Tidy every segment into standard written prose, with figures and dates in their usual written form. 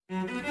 Pilot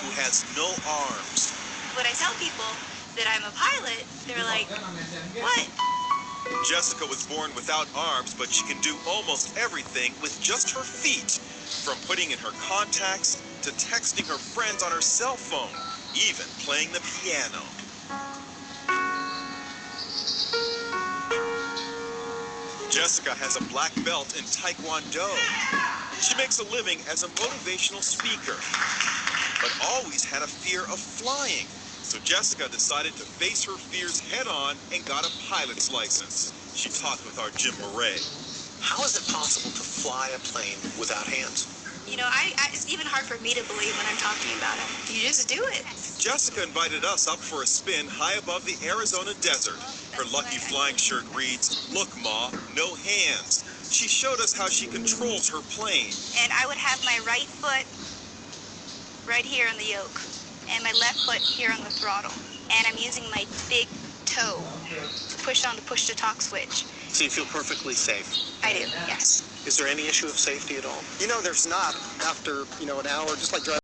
who has no arms. When I tell people that I'm a pilot, they're like, what? Jessica was born without arms, but she can do almost everything with just her feet. From putting in her contacts to texting her friends on her cell phone, even playing the piano. Jessica has a black belt in Taekwondo. She makes a living as a motivational speaker, but always had a fear of flying. So Jessica decided to face her fears head-on and got a pilot's license. She talked with our Jim Murray. How is it possible to fly a plane without hands? You know, it's even hard for me to believe when I'm talking about it. You just do it. Jessica invited us up for a spin high above the Arizona desert. Her lucky flying shirt reads, "Look, Ma, no hands." She showed us how she controls her plane. And I would have my right foot right here on the yoke, and my left foot here on the throttle. And I'm using my big toe to push on the push-to-talk switch. So you feel perfectly safe? I do, yes. Is there any issue of safety at all? You know, there's not after, an hour, just like driving.